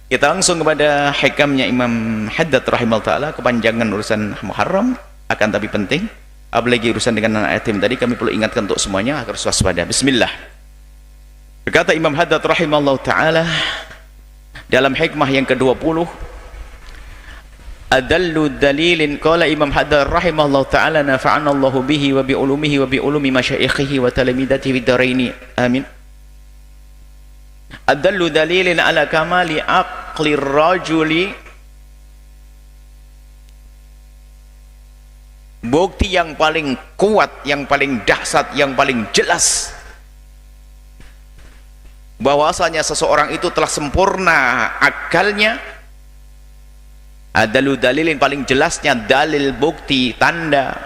Kita langsung kepada hikamnya Imam Haddad rahimahullah ta'ala. Kepanjangan urusan Muharram akan tapi penting, apalagi urusan dengan anak yatim tadi, kami perlu ingatkan untuk semuanya agar waspada. Bismillah. Berkata Imam Haddad rahimahullah ta'ala dalam hikmah yang ke-20, adallu dalilin, qala Imam Haddad rahimahullah ta'ala, nafa'ana Allahu bihi wa bi ulumihi wa bi ulumi masyaikhihi wa talamidatihi fid dharaini amin. Adallu dalilin ala kamali aqli rajuli, bukti yang paling kuat, yang paling dahsyat, yang paling jelas bahwasanya seseorang itu telah sempurna akalnya. Adallu dalilin, paling jelasnya dalil, bukti, tanda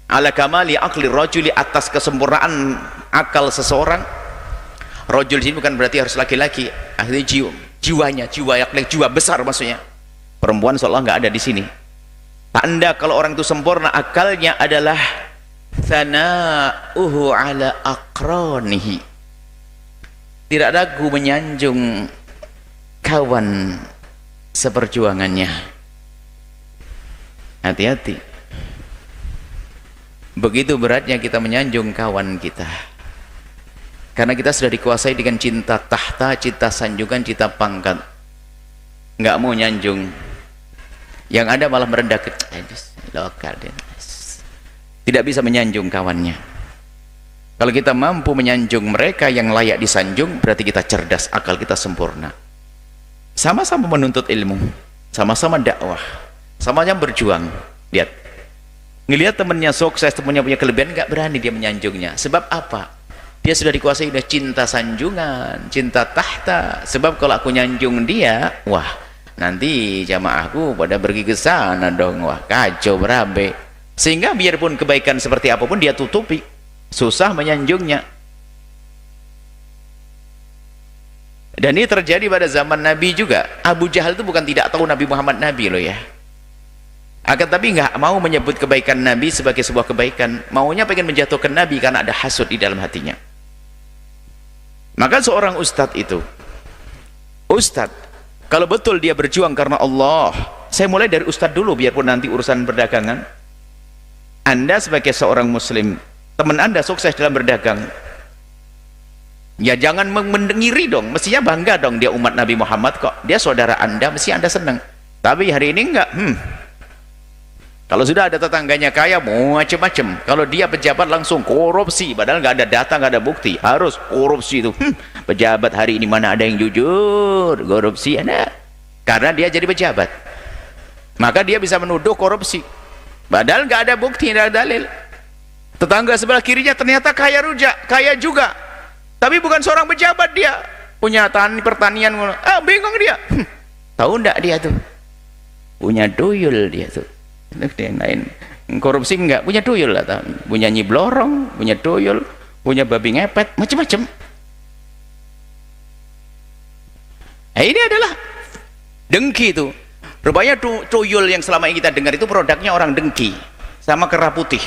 ala kamali aqli rajuli, atas kesempurnaan akal seseorang. Rajul ini bukan berarti harus laki-laki, artinya jiwanya, jiwa besar maksudnya. Perempuan seolah nggak ada di sini. Tanda kalau orang itu sempurna akalnya adalah thana'uhu ala aqranihi, tidak ragu menyanjung kawan seperjuangannya. Hati-hati, begitu beratnya kita menyanjung kawan kita, karena kita sudah dikuasai dengan cinta tahta, cinta sanjungan, cinta pangkat. Nggak mau nyanjung, yang ada malah merendahkan. Lokal, tidak bisa menyanjung kawannya. Kalau kita mampu menyanjung mereka yang layak disanjung, berarti kita cerdas, akal kita sempurna. Sama-sama menuntut ilmu, sama-sama dakwah, sama-sama berjuang. Lihat, ngelihat temannya sukses, temannya punya kelebihan, nggak berani dia menyanjungnya. Sebab apa? Dia sudah dikuasai dengan cinta sanjungan, cinta tahta. Sebab kalau aku nyanjung dia, wah, nanti jamaahku pada pergi ke sana dong, wah kacau berabe. Sehingga biarpun kebaikan seperti apapun dia tutupi, susah menyanjungnya. Dan ini terjadi pada zaman Nabi juga. Abu Jahal itu bukan tidak tahu Nabi Muhammad Nabi loh ya, akan tapi nggak mau menyebut kebaikan Nabi sebagai sebuah kebaikan, maunya pengen menjatuhkan Nabi karena ada hasud di dalam hatinya. Maka seorang ustadz itu, ustadz kalau betul dia berjuang karena Allah, saya mulai dari ustadz dulu biarpun nanti urusan perdagangan. Anda sebagai seorang muslim, teman Anda sukses dalam berdagang, ya jangan mengiri dong, mestinya bangga dong, dia umat Nabi Muhammad kok, dia saudara Anda, mesti Anda senang. Tapi hari ini enggak, kalau sudah ada tetangganya kaya, macam-macam. Kalau dia pejabat langsung korupsi, padahal nggak ada data, nggak ada bukti, harus korupsi itu. Pejabat hari ini mana ada yang jujur, korupsi ada. Karena dia jadi pejabat, maka dia bisa menuduh korupsi, padahal nggak ada bukti, nggak ada dalil. Tetangga sebelah kirinya ternyata kaya rujak, kaya juga, tapi bukan seorang pejabat, dia punya pertanian. Bingung dia. Tahu nggak dia tuh punya tuyul, dia tuh yang lain korupsi enggak, punya tuyul lah, punya nyi blorong, punya tuyul, punya babi ngepet, macam-macam. Ini adalah dengki itu. Rupanya tuyul yang selama ini kita dengar itu produknya orang dengki, sama kera putih.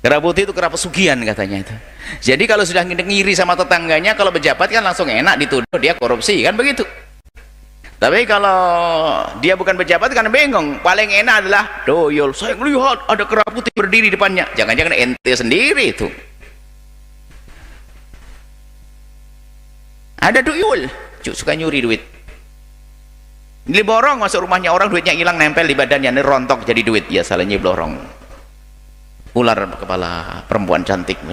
Kera putih itu kera pesugihan katanya itu. Jadi kalau sudah ngiri sama tetangganya, kalau pejabat kan langsung enak dituduh dia korupsi, kan begitu. Tapi kalau dia bukan pejabat kan bingung, paling enak adalah doyol. Saya melihat ada kera putih berdiri depannya, jangan-jangan ente sendiri itu. Ada doyol suka nyuri duit, ini borong masuk rumahnya orang, duitnya hilang nempel di badannya, ini rontok jadi duit. Ya salahnya borong, ular kepala perempuan cantik,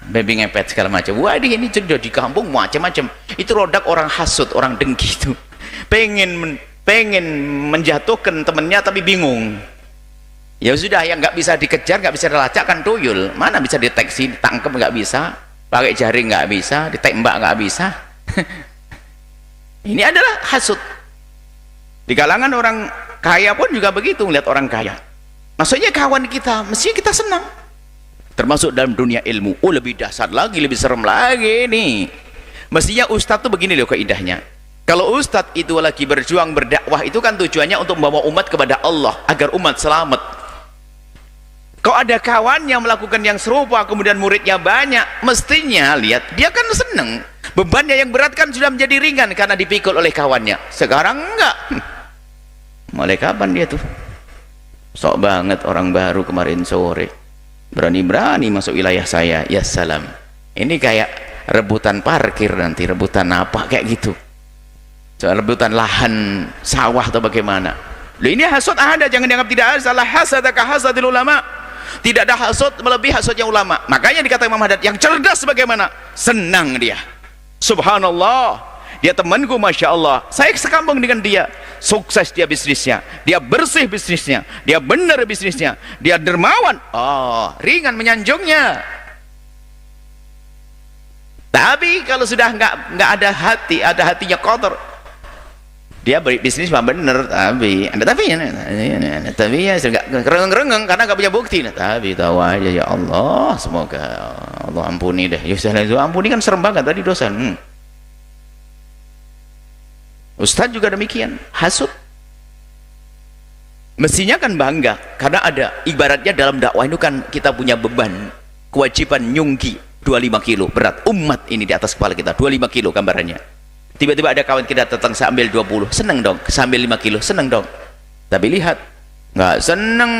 baby ngepet segala macam. Wah, ini sudah di kampung macam-macam. Itu rodak orang hasut, orang dengki itu. Pengen menjatuhkan temennya tapi bingung. Ya sudah, yang nggak bisa dikejar, nggak bisa dilacak kan tuyul. Mana bisa deteksi, ditangkap nggak bisa, pakai jaring nggak bisa, ditembak nggak bisa. Ini adalah hasut. Di kalangan orang kaya pun juga begitu, melihat orang kaya. Maksudnya kawan kita, mestinya kita senang. Termasuk dalam dunia ilmu, lebih dahsyat lagi, lebih serem lagi nih. Mestinya ustadz tuh begini loh kaidahnya. Kalau ustadz itu lagi berjuang berdakwah, itu kan tujuannya untuk membawa umat kepada Allah, agar umat selamat. Kok ada kawan yang melakukan yang serupa kemudian muridnya banyak, mestinya lihat dia kan seneng, bebannya yang berat kan sudah menjadi ringan karena dipikul oleh kawannya. Sekarang enggak. Mulai kapan dia tuh sok banget orang baru kemarin sore berani-berani masuk wilayah saya, ya salam. Ini kayak rebutan parkir, nanti rebutan apa kayak gitu, soal rebutan lahan sawah atau bagaimana. Loh, ini hasud ada, jangan dianggap tidak ada. Salah hasadaka hasadil ulama, tidak ada hasud melebihi hasudnya ulama. Makanya dikatakan Imam Haddad, yang cerdas bagaimana? Senang dia, subhanallah, dia temanku, masya Allah, saya sekampung dengan dia, sukses dia bisnisnya, dia bersih bisnisnya, dia benar bisnisnya, dia dermawan. Oh, ringan menyanjungnya. Tapi kalau sudah nggak ada hati, ada hatinya kotor, dia bisnis mah bener, tapi ya nggak kerengeng karena nggak punya bukti. Tapi tahu aja, ya Allah, semoga Allah ampuni deh. Ya ampuni kan serem banget tadi dosa. Ustadz juga demikian, hasud. Mestinya kan bangga karena ada, ibaratnya dalam dakwah itu kan kita punya beban, kewajiban nyungki 25 kilo berat umat ini di atas kepala kita, 25 kilo gambarannya. Tiba-tiba ada kawan kita datang, saya ambil 20, seneng dong. Saya ambil 5 kilo, seneng dong. Tapi lihat, nggak seneng,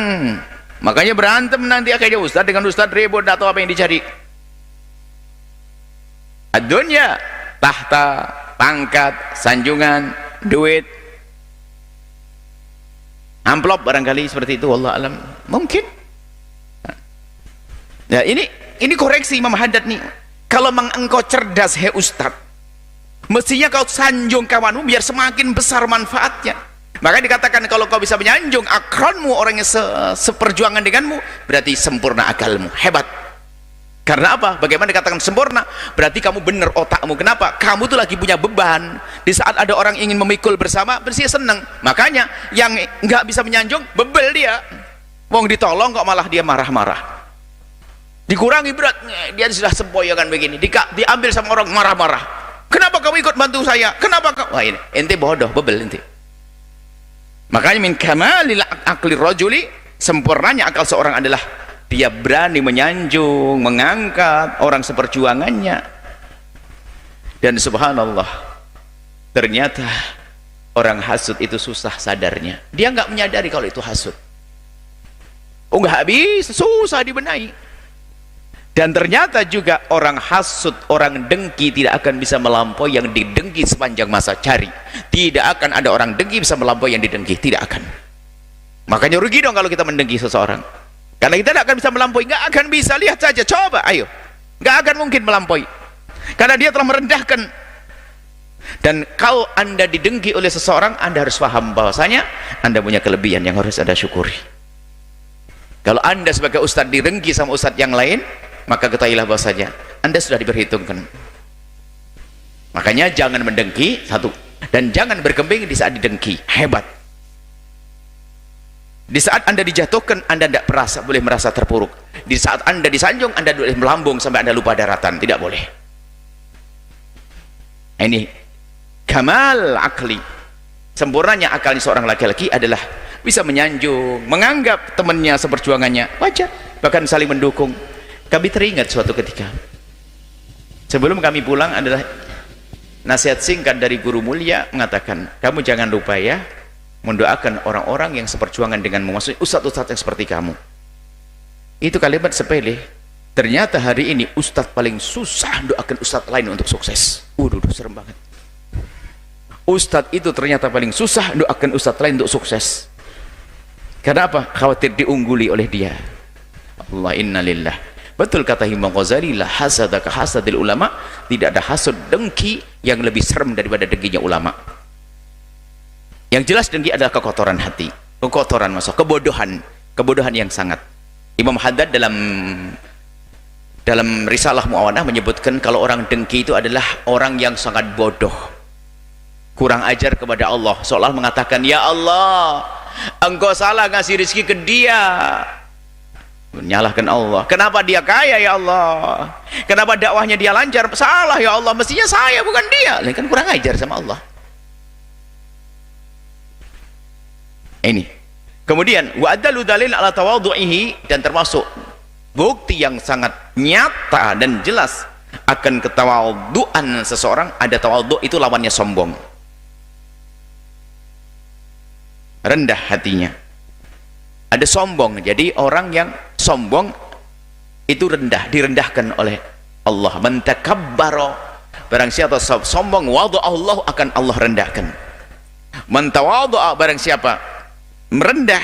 makanya berantem nanti akhirnya ustadz dengan ustadz ribut, atau apa yang dicari. Adunya, tahta, pangkat, sanjungan, duit, amplop barangkali seperti itu, wallah alam, mungkin. Nah, ini koreksi Imam Haddad nih. Kalau engkau cerdas, he ustadz, mestinya kau sanjung kawanmu biar semakin besar manfaatnya. Maka dikatakan kalau kau bisa menyanjung akronmu, orang yang seperjuangan denganmu, berarti sempurna akalmu, hebat. Karena apa? Bagaimana dikatakan sempurna? Berarti kamu benar otakmu. Kenapa? Kamu tuh lagi punya beban. Di saat ada orang ingin memikul bersama, bersih seneng. Makanya yang nggak bisa menyanjung, bebel dia. Wong ditolong kok malah dia marah-marah. Dikurangi berat, dia sudah sempoyongan begini. Diambil sama orang marah-marah. Kenapa kamu ikut bantu saya? Kenapa kau? Wah, ini ente bodoh, bebel ente. Makanya min kamalil akli rajuli, sempurnanya akal seorang adalah dia berani menyanjung, mengangkat orang seperjuangannya. Dan subhanallah, ternyata orang hasud itu susah sadarnya. Dia nggak menyadari kalau itu hasud. Oh, nggak bisa, susah dibenahi. Dan ternyata juga orang hasud, orang dengki tidak akan bisa melampaui yang didengki sepanjang masa. Cari, tidak akan ada orang dengki bisa melampaui yang didengki, tidak akan. Makanya rugi dong kalau kita mendengki seseorang, karena kita tidak akan bisa melampaui. Nggak akan bisa, lihat saja, coba, ayo, nggak akan mungkin melampaui karena dia telah merendahkan. Dan kalau anda didengki oleh seseorang, anda harus paham bahwasanya anda punya kelebihan yang harus anda syukuri. Kalau anda sebagai ustadz didengki sama ustadz yang lain, maka ketahuilah bahwasanya anda sudah diperhitungkan. Makanya jangan mendengki, satu, dan jangan berkembang di saat didengki. Hebat. Di saat anda dijatuhkan, anda tidak boleh merasa terpuruk. Di saat anda disanjung, anda boleh melambung sampai anda lupa daratan. Tidak boleh. Ini kamal akli, sempurnanya akal seorang laki-laki adalah bisa menyanjung, menganggap temannya seperjuangannya, wajar, bahkan saling mendukung. Kami teringat suatu ketika sebelum kami pulang adalah nasihat singkat dari guru mulia mengatakan, kamu jangan lupa ya mendoakan orang-orang yang seperjuangan denganmu, maksudnya ustadz-ustadz yang seperti kamu. Itu kalimat sepele, ternyata hari ini ustadz paling susah doakan ustadz lain untuk sukses. Waduh, serem banget. Ustadz itu ternyata paling susah doakan ustadz lain untuk sukses. Karena apa? Khawatir diungguli oleh dia. Allah, innalillah. Betul kata Imam Ghazali, la hasadaka hasadil ulama, tidak ada hasud dengki yang lebih serem daripada dengkinya ulama. Yang jelas dengki adalah kekotoran hati, kekotoran masa, kebodohan yang sangat. Imam Haddad dalam risalah Mu'awanah menyebutkan kalau orang dengki itu adalah orang yang sangat bodoh, kurang ajar kepada Allah, seolah mengatakan, ya Allah, engkau salah ngasih rezeki ke dia. Menyalahkan Allah, kenapa dia kaya ya Allah, kenapa dakwahnya dia lancar, salah ya Allah, mestinya saya bukan dia. Ini kan kurang ajar sama Allah. Ini Kemudian wa adalu dalil ala tawadhu'ihi, dan termasuk bukti yang sangat nyata dan jelas akan ketawadhu'an seseorang, ada tawadhu' itu lawannya sombong, rendah hatinya. Ada sombong, jadi orang yang sombong itu rendah, direndahkan oleh Allah. Man takabbara, barang siapa sombong, wada'ahu Allah, akan Allah rendahkan. Man tawadhu'a, barang siapa merendah,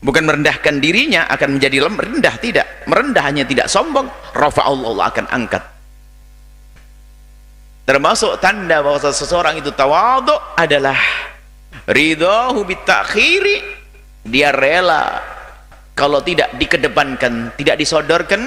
bukan merendahkan dirinya akan menjadi rendah, tidak, merendah hanya tidak sombong, rafa'ahu Allah, akan angkat. Termasuk tanda bahwa seseorang itu tawadhu adalah ridhahu bitakhiri, dia rela kalau tidak dikedepankan, tidak disodorkan,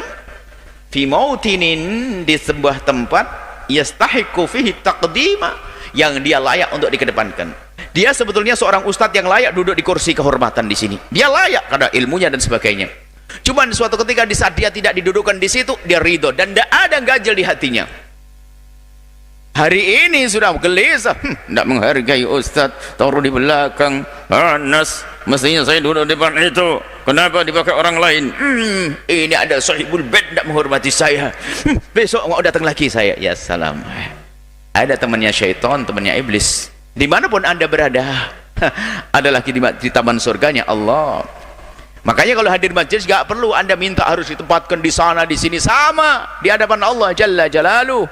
fi mautinin, di sebuah tempat, yastahiqu fihi taqdima, yang dia layak untuk dikedepankan. Dia sebetulnya seorang ustadz yang layak duduk di kursi kehormatan di sini, dia layak karena ilmunya dan sebagainya. Cuman suatu ketika di saat dia tidak didudukkan di situ, dia ridho dan tidak ada ganjil di hatinya. Hari ini sudah gelisah, tidak menghargai ustadz, taruh di belakang, panas, mestinya saya duduk di depan itu, kenapa dipakai orang lain? Ini ada sahibul bed tidak menghormati saya, besok nggak datang lagi saya. Ya salam, ada temannya syaitan, temannya iblis. Dimanapun anda berada, ada lagi di taman surganya Allah. Makanya kalau hadir majelis gak perlu anda minta harus ditempatkan di sana di sini, sama di hadapan Allah Jalla Jalaluh,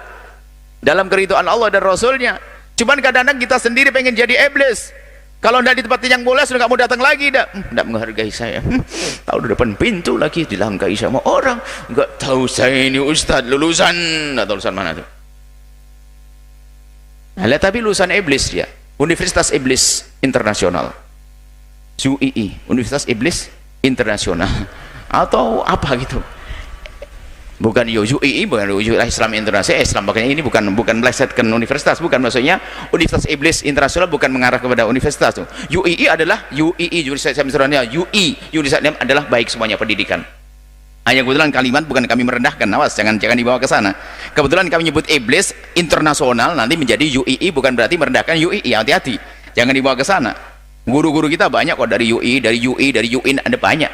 dalam keridhaan Allah dan Rasulnya. Cuman kadang-kadang kita sendiri pengen jadi iblis, kalau tidak di tempat yang boleh sudah gak mau datang lagi, tidak menghargai saya, tahu di depan pintu lagi dilangkai sama orang, nggak tahu saya ini ustadz lulusan, nggak tahu lulusan mana tuh. Nah, tapi lulusan iblis dia, Universitas Iblis Internasional, UII, Universitas Iblis Internasional, atau apa gitu. Bukan UII, bukan Islam Internasional, Islam, makanya ini bukan melesetkan universitas, bukan, maksudnya Universitas Iblis Internasional bukan mengarah kepada universitas tuh. UII adalah UII, Universitas Internasional, UI, Universitas adalah baik semuanya pendidikan. Hanya kebetulan kalimat bukan kami merendahkan, awas jangan dibawa ke sana. Kebetulan kami nyebut Iblis Internasional, nanti menjadi UII, bukan berarti merendahkan UII, hati-hati, jangan dibawa ke sana. Guru-guru kita banyak kok dari UI, dari UI, dari UIN, ada banyak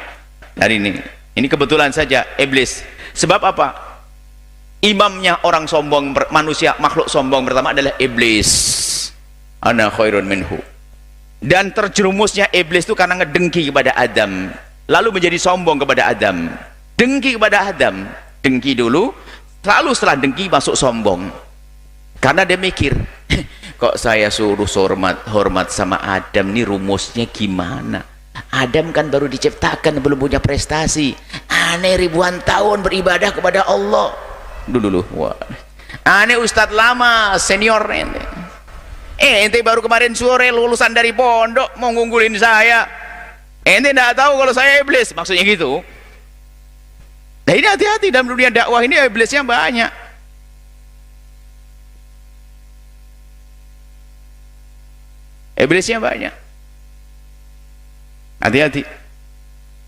dari ini. Ini kebetulan saja Iblis. Sebab apa? Imamnya orang sombong, manusia, makhluk sombong pertama adalah iblis. Ana khairun minhu. Dan terjerumusnya iblis itu karena ngedengki kepada Adam, lalu menjadi sombong kepada Adam. Dengki kepada Adam, dengki dulu, lalu setelah dengki masuk sombong. Karena dia mikir, kok saya suruh hormat sama Adam, ini rumusnya gimana? Adam kan baru diciptakan, belum punya prestasi, aneh ribuan tahun beribadah kepada Allah dulu. Wah, aneh ustadz lama senior ente, ente baru kemarin sore lulusan dari pondok mau ngunggulin saya, ente tidak tahu kalau saya iblis, maksudnya gitu. Nah ini hati-hati, dalam dunia dakwah ini iblisnya banyak. Iblisnya banyak, hati-hati.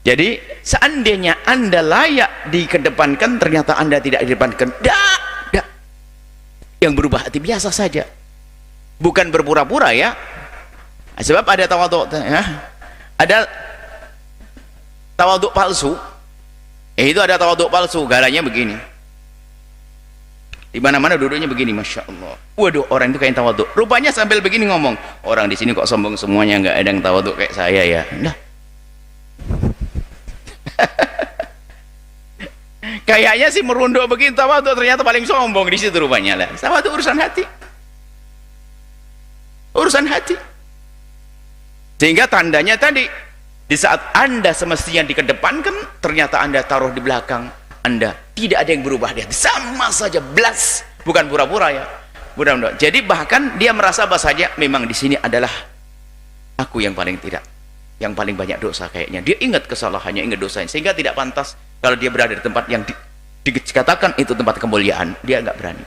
Jadi seandainya anda layak dikedepankan, ternyata anda tidak dikedepankan, yang berubah hati biasa saja, bukan berpura-pura ya. Sebab ada tawadhu, ya, ada tawadhu palsu. Itu ada tawadhu palsu, galanya begini, di mana-mana duduknya begini, masya Allah. Waduh, orang itu kayak tawadhu, rupanya sambil begini ngomong, orang di sini kok sombong semuanya, nggak ada yang tawadhu kayak saya ya. Nah, kayaknya sih merunduk begini tawadhu, ternyata paling sombong di situ rupanya lah. Tawadhu urusan hati, urusan hati. Sehingga tandanya tadi, di saat anda semestinya dikedepankan, ternyata anda taruh di belakang, anda tidak ada yang berubah, dia sama saja, belas, bukan pura-pura ya. Mudah-mudahan. Jadi bahkan dia merasa bahasanya memang di sini adalah aku yang paling yang paling banyak dosa kayaknya. Dia ingat kesalahannya, ingat dosanya, sehingga tidak pantas kalau dia berada di tempat yang dikatakan itu tempat kemuliaan, dia nggak berani.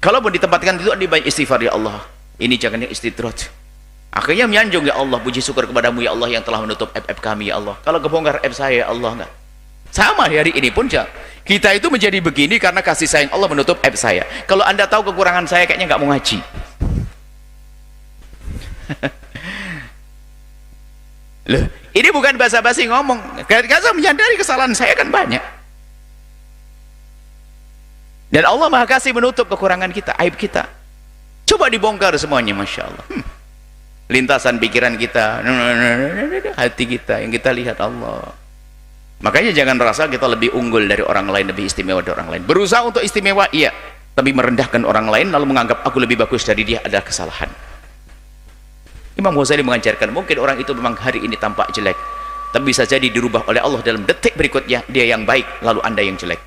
Kalaupun ditempatkan itu, dia banyak istighfar, ya Allah, ini jangan yang istidrat. Akhirnya menyanjung, ya Allah, puji syukur kepadamu ya Allah yang telah menutup aib kami ya Allah. Kalau kebongkar aib saya ya Allah, enggak. Sama hari ini pun kita itu menjadi begini karena kasih sayang Allah menutup aib saya. Kalau anda tahu kekurangan saya, kayaknya nggak mau ngaji. Loh, ini bukan basa-basi ngomong. Ketika saya menyadari kesalahan saya kan banyak. Dan Allah Maha Kasih menutup kekurangan kita, aib kita. Coba dibongkar semuanya, Masya Allah. Lintasan pikiran kita, hati kita, yang kita lihat Allah. Makanya jangan rasa kita lebih unggul dari orang lain, lebih istimewa dari orang lain. Berusaha untuk istimewa, iya. Tapi merendahkan orang lain, lalu menganggap aku lebih bagus dari dia adalah kesalahan. Imam Ghazali mengajarkan, mungkin orang itu memang hari ini tampak jelek, tapi bisa jadi dirubah oleh Allah dalam detik berikutnya, dia yang baik, lalu Anda yang jelek.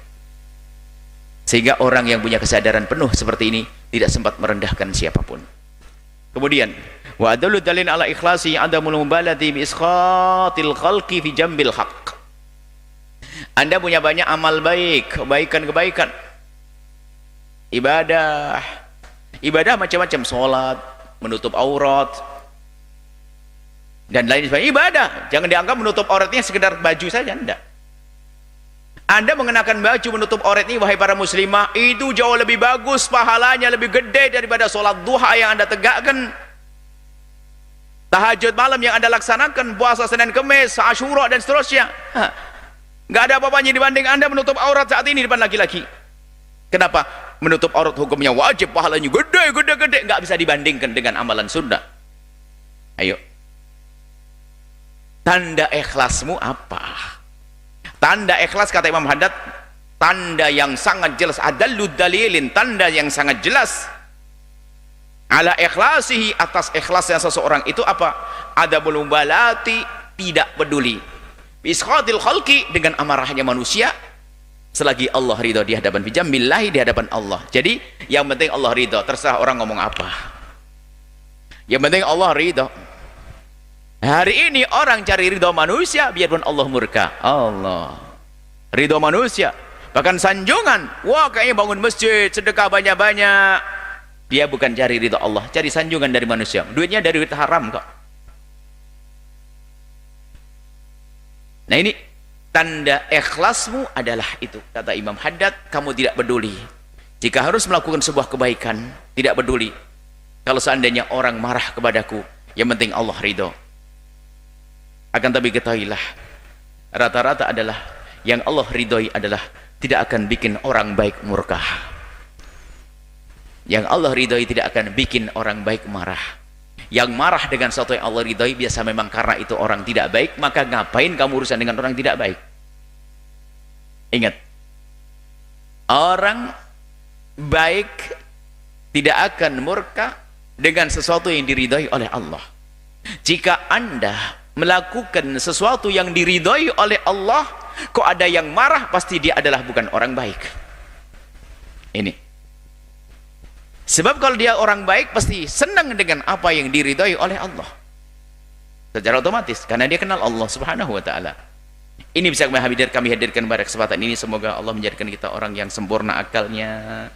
Sehingga orang yang punya kesadaran penuh seperti ini tidak sempat merendahkan siapapun. Kemudian, wa adallu dalil ala ikhlasi adamul mubalati bi iskhatil khalqi fi jambil haqq. Anda punya banyak amal baik, kebaikan-kebaikan, ibadah macam-macam, sholat, menutup aurat, dan lain sebagainya. Ibadah, jangan dianggap menutup auratnya sekedar baju saja, enggak. Anda mengenakan baju menutup aurat ini, wahai para muslimah, itu jauh lebih bagus, pahalanya lebih gede daripada sholat duha yang Anda tegakkan, tahajud malam yang Anda laksanakan, puasa Senin Kemis, Asyura dan seterusnya. Nggak ada apa-apanya dibanding Anda menutup aurat saat ini depan laki-laki. Kenapa? Menutup aurat hukumnya wajib, pahalanya gede, nggak bisa dibandingkan dengan amalan sunnah. Ayo, tanda ikhlasmu apa? Tanda ikhlas, kata Imam Haddad, tanda yang sangat jelas, adallu dalilin, tanda yang sangat jelas ala ikhlasihi, atas ikhlasnya seseorang itu apa? Adabul mubalati, tidak peduli, biskhatil khalqi, dengan amarahnya manusia, selagi Allah ridho di hadapan bijambillahi, di hadapan Allah. Jadi yang penting Allah ridho, terserah orang ngomong apa, yang penting Allah ridho. Hari ini orang cari ridho manusia, biarpun Allah murka. Allah ridho manusia, bahkan sanjungan, wah kayaknya bangun masjid, sedekah banyak-banyak. Dia bukan cari ridho Allah, cari sanjungan dari manusia, duitnya dari duit haram kok. Nah ini tanda ikhlasmu adalah itu, kata Imam Haddad, kamu tidak peduli jika harus melakukan sebuah kebaikan, tidak peduli kalau seandainya orang marah kepadaku, yang penting Allah ridho. Akan tapi ketahuilah, rata-rata adalah yang Allah ridhoi adalah tidak akan bikin orang baik murka. Yang Allah ridhoi tidak akan bikin orang baik marah. Yang marah dengan sesuatu yang Allah ridhoi biasa memang karena itu orang tidak baik, maka ngapain kamu urusan dengan orang tidak baik? Ingat, orang baik tidak akan murka dengan sesuatu yang diridhoi oleh Allah. Jika Anda melakukan sesuatu yang diridhoi oleh Allah, kok ada yang marah, pasti dia adalah bukan orang baik. Ini sebab kalau dia orang baik pasti senang dengan apa yang diridhoi oleh Allah secara otomatis, karena dia kenal Allah Subhanahu wa ta'ala. Ini bisa kami hadirkan pada kesempatan ini. Semoga Allah menjadikan kita orang yang sempurna akalnya,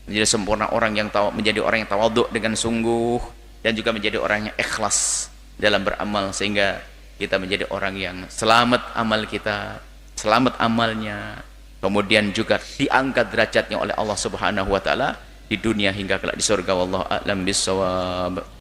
menjadi sempurna orang yang menjadi orang yang tawadhu dengan sungguh, dan juga menjadi orang yang ikhlas dalam beramal, sehingga kita menjadi orang yang selamat amal kita, selamat amalnya, kemudian juga diangkat derajatnya oleh Allah Subhanahu wa ta'ala di dunia hingga kelak di surga. Wallahu a'lam bissawab.